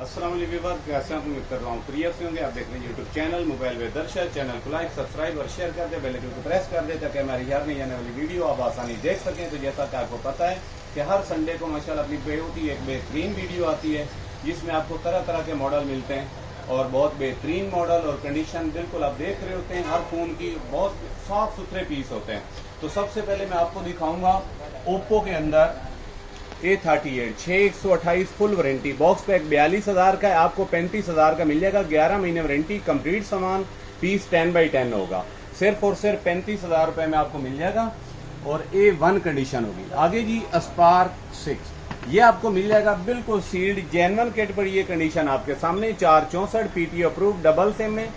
अस्सलाम वालेकुम व्यूअर, कैसे आप उम्मीद कर रहा हूँ प्रिय से होंगे। आप देख रहे हैं यूट्यूब चैनल मोबाइल वे दर्शक। चैनल को लाइक सब्सक्राइब और शेयर कर दे, बेल आइकन को प्रेस कर दे ताकि हमारी हर नई आने वाली वीडियो आप आसानी देख सकें। तो जैसा कि आपको पता है कि हर संडे को माशाल्लाह अपनी बेहूती एक बेहतरीन वीडियो आती है जिसमें आपको तरह तरह के मॉडल मिलते हैं और बहुत बेहतरीन मॉडल और कंडीशन बिल्कुल आप देख रहे होते हैं। हर फोन की बहुत साफ सुथरे पीस होते हैं। तो सबसे पहले मैं आपको दिखाऊंगा ओप्पो के अंदर A38 6128 full warranty box pack 42,000 का है, आपको 35,000 का मिल जाएगा। 11 महीने वारंटी, कंप्लीट सामान, पीस 10x10 होगा। सिर्फ और सिर्फ 35,000 रुपए में आपको मिल जाएगा और A1 कंडीशन होगी। आगे जी स्पार्क 6, ये आपको मिल जाएगा बिल्कुल सील्ड जेन्युइन किट पर। ये कंडीशन आपके सामने 464 PT अप्रूव डबल सिम में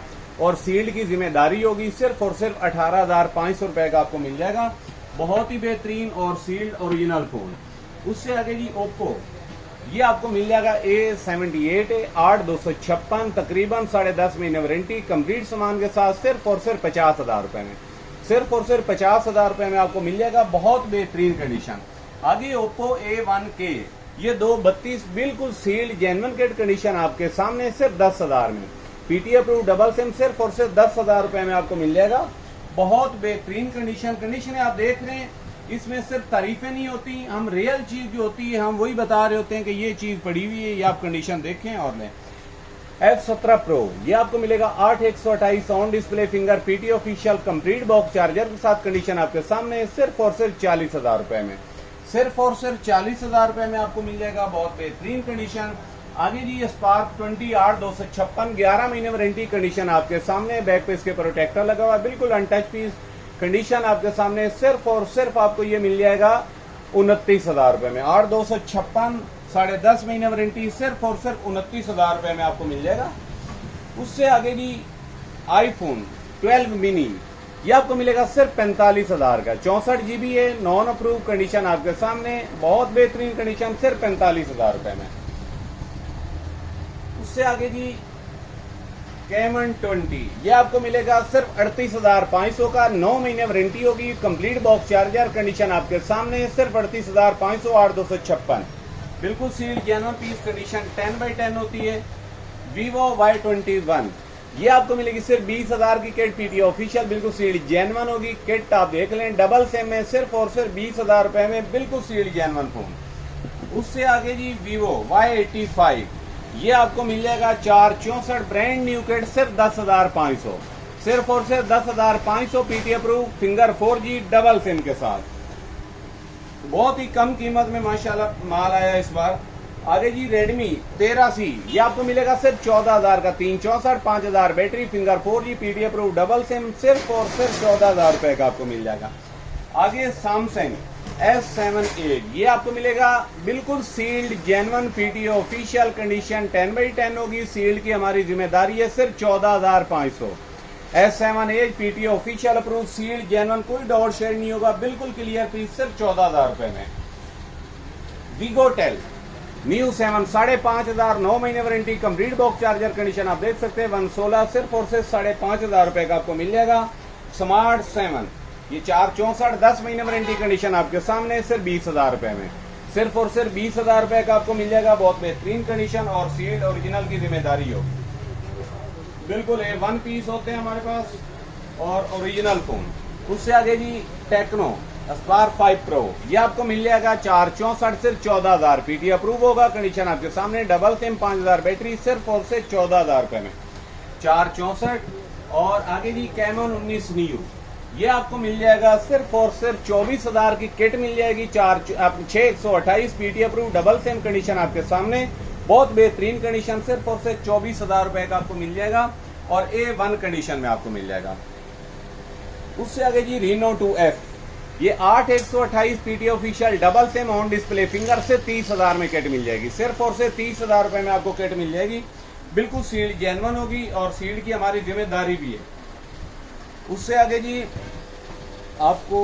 और सील्ड की जिम्मेदारी होगी। सिर्फ और सिर्फ 18,500 रुपए का आपको मिल जाएगा। बहुत ही बेहतरीन और सील्ड ओरिजिनल फोन। उससे आगे जी ओप्पो, ये आपको मिल जाएगा A78 8256 तकरीबन 10.5 महीने वारंटी, कंप्लीट सामान के साथ सिर्फ और सिर्फ 50,000 रुपए में। सिर्फ और सिर्फ 50,000 रुपए में आपको मिल जाएगा। बहुत बेहतरीन कंडीशन। आगे ओप्पो A1K, ये 232 बिल्कुल सील्ड जेन्युइन किट कंडीशन आपके सामने सिर्फ 10,000 में। PT अप्रूव डबल सिम सिर्फ और सिर्फ 10,000 रुपए में आपको मिल जाएगा। बहुत बेहतरीन कंडीशन आप देख रहे हैं। इसमें सिर्फ तारीफें नहीं होती, हम रियल चीज जो होती है हम वही बता रहे होते हैं कि ये चीज पड़ी हुई है, ये आप कंडीशन देखें और लें। F17 Pro, ये आपको मिलेगा 8128 on display finger PT official complete box charger के साथ। कंडीशन आपके सामने सिर्फ और सिर्फ 40,000 रुपए में। सिर्फ और सिर्फ 40,000 रुपए में आपको मिल जाएगा। बहुत बेहतरीन कंडीशन। आगे जी स्पार्क 20 8256 11 महीने वारंटी, कंडीशन आपके सामने। बैक पे इसके प्रोटेक्टर लगा हुआ है, बिल्कुल अनटच पीस। कंडीशन आपके सामने सिर्फ और सिर्फ आपको ये मिल जाएगा 29,000 रुपए में। 8256 10.5 महीने वारंटी, सिर्फ और सिर्फ 29,000 रुपए में आपको मिल जाएगा। उससे आगे जी आईफोन 12 मिनी, ये आपको मिलेगा सिर्फ 45,000 का। 64 GB है, नॉन अप्रूव, कंडीशन आपके सामने। बहुत बेहतरीन कंडीशन, सिर्फ 45,000 रुपए में। उससे आगे जी कैमन 20, ये आपको मिलेगा सिर्फ 38,500 का। 9 महीने वारंटी होगी, कंप्लीट बॉक्स चार्जर, कंडीशन आपके सामने। सिर्फ 38,500 8256 बिल्कुल sealed genuine piece, condition 10x10 होती है। Vivo Y21, ये आपको मिलेगी सिर्फ 20,000 की किट PT ऑफिशियल, बिल्कुल सील्ड जेन्युइन होगी। किट आप देख लें, डबल सिम में, सिर्फ और सिर्फ 20,000 रुपए में बिल्कुल सील्ड जेन्युइन फोन। उससे आगे जी Vivo Y85, ये आपको मिल जाएगा 464 ब्रांड न्यू किट, सिर्फ 10,500। सिर्फ और सिर्फ 10,500 PT approve finger 4G double SIM के साथ। बहुत ही कम कीमत में माशाल्लाह माल आया इस बार। आगे जी Redmi 13C, ये आपको मिलेगा सिर्फ 14,000 का। 364 5000 battery, finger 4G PT approve double SIM, सिर्फ और सिर्फ 14,000 रुपए का आपको मिल जाएगा। आगे Samsung S78, ये आपको मिलेगा बिल्कुल sealed genuine PT official, condition 10x10 होगी। सील्ड की हमारी जिम्मेदारी है। सिर्फ 14,500। S78 PT official approve, sealed genuine, कोई डॉट शेड नहीं होगा, बिल्कुल क्लियर पीस, सिर्फ 14,000 रुपए में। Vigotel न्यू 7 5,500, 9 महीने warranty, complete box charger, condition आप देख सकते हैं 116, सिर्फ और सिर्फ 5,500 रुपए का आपको मिल जाएगा। स्मार्ट 7, ये 464 10 महीने वारंटी, कंडीशन आपके सामने, सिर्फ 20,000 रुपए में। सिर्फ और सिर्फ 20,000 रुपए का आपको मिल जाएगा। बहुत बेहतरीन कंडीशन और सील्ड ओरिजिनल की जिम्मेदारी हो, बिल्कुल A1 पीस होते हैं हमारे पास और ओरिजिनल फोन। उससे आगे जी टेक्नो स्पार्क 5 Pro, ये आपको मिल जाएगा 464 सिर्फ 14,000 PT अप्रूव होगा, कंडीशन आपके सामने। डबल सिम 5,000 बैटरी, सिर्फ और सिर्फ 14,000 रुपए में 464। और आगे जी कैमन 19 न्यू, ये आपको मिल जाएगा सिर्फ और सिर्फ 24,000 की किट मिल जाएगी। 6128 PT approve double SIM, condition आपके सामने। बहुत बेहतरीन कंडीशन, सिर्फ और सिर्फ 24,000 रुपए का आपको मिल जाएगा और A1 कंडीशन में आपको मिल जाएगा। उससे आगे जी Reno 2F, ये 8128 PT official double SIM on display finger से 30,000 में किट मिल जाएगी। सिर्फ और सिर्फ 30,000 रुपए में आपको किट मिल जाएगी। बिल्कुल सील्ड जेन्युइन होगी और सील्ड की हमारी जिम्मेदारी भी है। उससे आगे जी आपको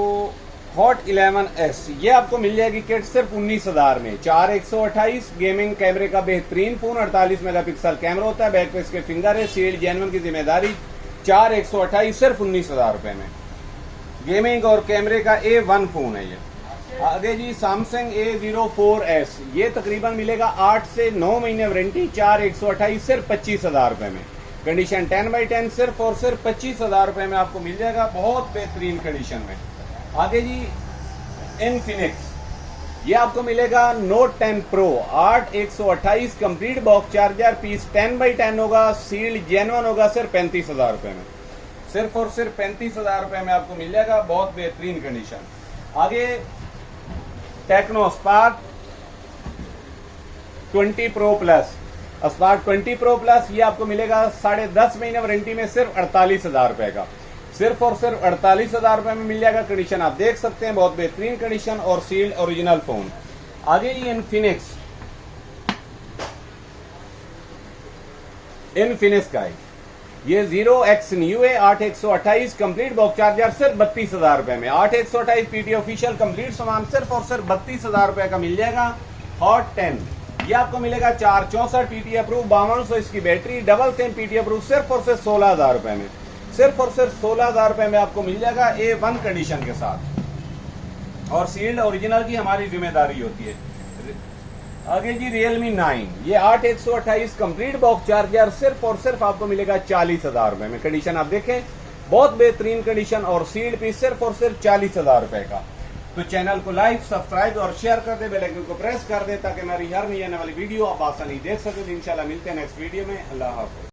Hot 11S, ये आपको मिल जाएगी किट सिर्फ 19,000 में। 4128 गेमिंग कैमरे का बेहतरीन फोन, 48 मेगापिक्सल कैमरा होता है, बैक पे इसके फिंगर है, सील्ड जेन्युइन की जिम्मेदारी। 4128 सिर्फ 19,000 रुपए में। गेमिंग और कैमरे का A1 फोन है ये। आगे जी सैमसंग A04s, ये तकरीबन मिलेगा 8 से 9 महीने वारंटी, 4128 सिर्फ 25,000 रुपए में। कंडीशन 10x10 सिर्फ और सिर्फ 25,000 रुपए में आपको मिल जाएगा, बहुत बेहतरीन कंडीशन में। आगे जी इनफिनिक्स, ये आपको मिलेगा Note 10 Pro 8128 complete box charger, piece 10x10 होगा, सील्ड जेन्युइन होगा, सिर्फ 35,000 रुपए में। सिर्फ और सिर्फ 35,000 रुपए में आपको मिल जाएगा, बहुत बेहतरीन कंडीशन। आगे Tecno Spark 20 Pro plus, spark 20 Pro plus, ये आपको मिलेगा 10.5 महीने वारंटी में, सिर्फ 48,000 रुपए का। सिर्फ और सिर्फ 48,000 रुपए में मिल जाएगा। कंडीशन आप देख सकते हैं, बहुत बेहतरीन कंडीशन और सील्ड ओरिजिनल फोन। आगे ये इनफिनिक्स का है, ये 0x न्यू है 8128 कंप्लीट बॉक्स चार्जर, सिर्फ 32,000 रुपए में। 8128 पीटी ऑफिशियल कंप्लीट सामान सिर्फ और सिर्फ 32,000 रुपए का मिल जाएगा। हॉट 10, ये आपको मिलेगा 464 पीटी अप्रूव, 5200 इसकी battery, double same PT approve, सिर्फ और सिर्फ 16,000 रुपए में। सिर्फ और सिर्फ 16,000 रुपए में आपको मिल जाएगा A1 कंडीशन के साथ, और सील्ड ओरिजिनल की हमारी जिम्मेदारी होती है। आगे जी Realme 9, ये 8128 कंप्लीट बॉक्स चार्जर, सिर्फ और सिर्फ आपको मिलेगा 40,000 रुपए में। कंडीशन आप देखें, बहुत बेहतरीन कंडीशन और सील्ड पीस, सिर्फ और सिर्फ 40,000 रुपए का। तो चैनल को लाइक, सब्सक्राइब और शेयर कर दे, बेल आइकन को प्रेस कर दे, ताकि हमारी हर नई आने वाली वीडियो आप आसानी देख सके। इंशाल्लाह मिलते हैं नेक्स्ट वीडियो में। अल्लाह हाफ़िज़।